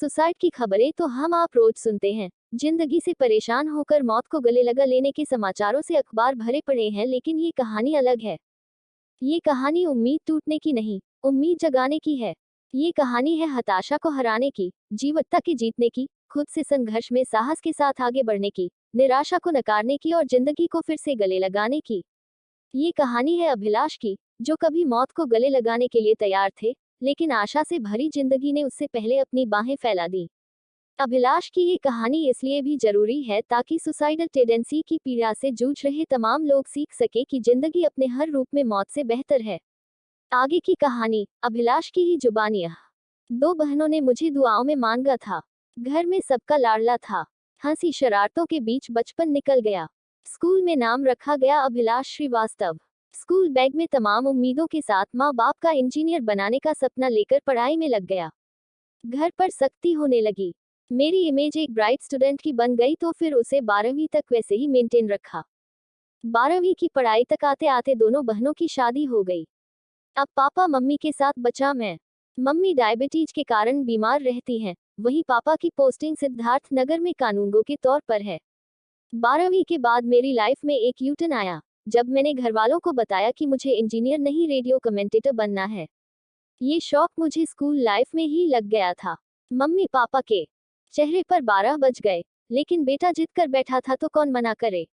Suicide की खबरें तो हम आप रोज सुनते हैं। जिंदगी से परेशान होकर मौत को गले लगा लेने के समाचारों से अखबार भरे पड़े हैं, लेकिन ये कहानी अलग है। ये कहानी उम्मीद टूटने की नहीं, उम्मीद जगाने की है। ये कहानी है हताशा को हराने की, जीवत्ता के जीतने की, खुद से संघर्ष में साहस के साथ आगे बढ़ने की, निराशा को नकारने की और जिंदगी को फिर से गले लगाने की। ये कहानी है अभिलाष की, जो कभी मौत को गले लगाने के लिए तैयार थे, लेकिन आशा से भरी जिंदगी ने उससे पहले अपनी बाहें फैला दी। अभिलाष की ये कहानी इसलिए भी जरूरी है ताकि सुसाइडल टेंडेंसी की पीड़ा से जूझ रहे तमाम लोग सीख सके कि जिंदगी अपने हर रूप में मौत से बेहतर है। आगे की कहानी अभिलाष की ही जुबानियां। दो बहनों ने मुझे दुआओं में मांगा था। घर में सबका लाडला था। हंसी शरारतों के बीच बचपन निकल गया। स्कूल में नाम रखा गया अभिलाष श्रीवास्तव। स्कूल बैग में तमाम उम्मीदों के साथ माँ बाप का इंजीनियर बनाने का सपना लेकर पढ़ाई में लग गया। घर पर सख्ती होने लगी। मेरी इमेज एक ब्राइट स्टूडेंट की बन गई, तो फिर उसे 12वीं तक वैसे ही मेंटेन रखा। 12वीं की पढ़ाई तक आते आते दोनों बहनों की शादी हो गई। अब पापा मम्मी के साथ बचा मैं। मम्मी डायबिटीज के कारण बीमार रहती हैं, वहीं पापा की पोस्टिंग सिद्धार्थ नगर में कानूनगो के तौर पर है। 12वीं के बाद मेरी लाइफ में एक यूटर्न आया, जब मैंने घर वालों को बताया कि मुझे इंजीनियर नहीं रेडियो कमेंटेटर बनना है। ये शौक मुझे स्कूल लाइफ में ही लग गया था। मम्मी पापा के चेहरे पर 12 बज गए, लेकिन बेटा जिद कर बैठा था तो कौन मना करे।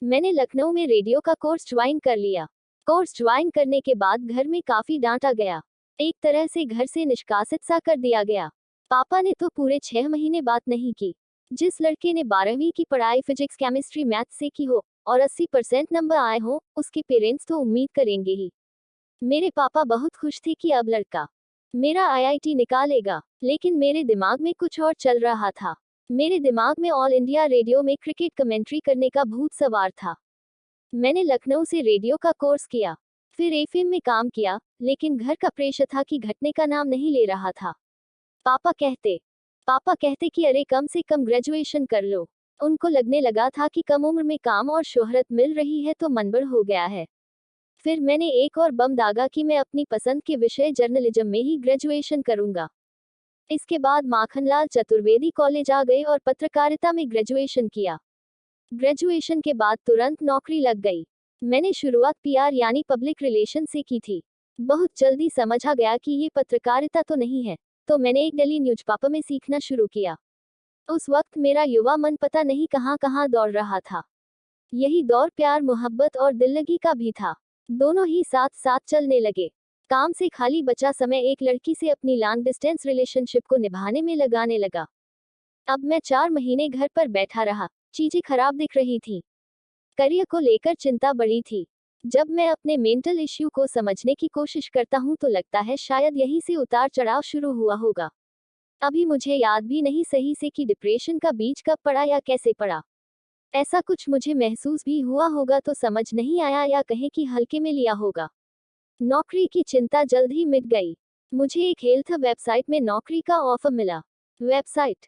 मैंने लखनऊ में रेडियो का कोर्स ज्वाइन कर लिया। कोर्स ज्वाइन करने के बाद घर में काफी डांटा गया। एक तरह से घर से निष्कासित सा कर दिया गया। पापा ने तो पूरे 6 महीने बात नहीं की। जिस लड़के ने 12वीं की पढ़ाई फिजिक्स केमिस्ट्री मैथ से की हो और 80% नंबर आए हो, उसके पेरेंट्स तो उम्मीद करेंगे ही। मेरे पापा बहुत खुश थे कि अब लड़का मेरा आईआईटी निकालेगा, लेकिन मेरे दिमाग में कुछ और चल रहा था। मेरे दिमाग में ऑल इंडिया रेडियो में क्रिकेट कमेंट्री करने का भूत सवार था। मैंने लखनऊ से रेडियो का कोर्स किया, फिर एफएम में काम किया, लेकिन घर का प्रेशर था कि घटने का नाम नहीं ले रहा था। पापा कहते कि अरे कम से कम ग्रेजुएशन कर लो। उनको लगने लगा था कि कम उम्र में काम और शोहरत मिल रही है तो मनबड़ हो गया है। फिर मैंने एक और बम दागा कि मैं अपनी पसंद के विषय जर्नलिज्म में ही ग्रेजुएशन करूंगा। इसके बाद माखनलाल चतुर्वेदी कॉलेज आ गए और पत्रकारिता में ग्रेजुएशन किया। ग्रेजुएशन के बाद तुरंत नौकरी लग गई। मैंने शुरुआत पीआर यानी पब्लिक रिलेशन से की थी। बहुत जल्दी समझा गया कि ये पत्रकारिता तो नहीं है, तो मैंने एक डेली न्यूज़पेपर में सीखना शुरू किया। उस वक्त मेरा युवा मन पता नहीं कहां कहां दौड़ रहा था। यही दौर प्यार मोहब्बत और दिल्लगी का भी था। दोनों ही साथ साथ चलने लगे। काम से खाली बचा समय एक लड़की से अपनी लॉन्ग डिस्टेंस रिलेशनशिप को निभाने में लगाने लगा। अब मैं 4 महीने घर पर बैठा रहा। चीजें खराब दिख रही थी। करियर को लेकर चिंता बढ़ी थी। जब मैं अपने मेंटल इश्यू को समझने की कोशिश करता हूं तो लगता है शायद यहीं से उतार चढ़ाव शुरू हुआ होगा। अभी मुझे याद भी नहीं सही से कि डिप्रेशन का बीज कब पड़ा या कैसे पड़ा। ऐसा कुछ मुझे महसूस भी हुआ होगा तो समझ नहीं आया, या कहें कि हल्के में लिया होगा। नौकरी की चिंता जल्द ही मिट गई। मुझे एक हेल्थ वेबसाइट में नौकरी का ऑफर मिला। वेबसाइट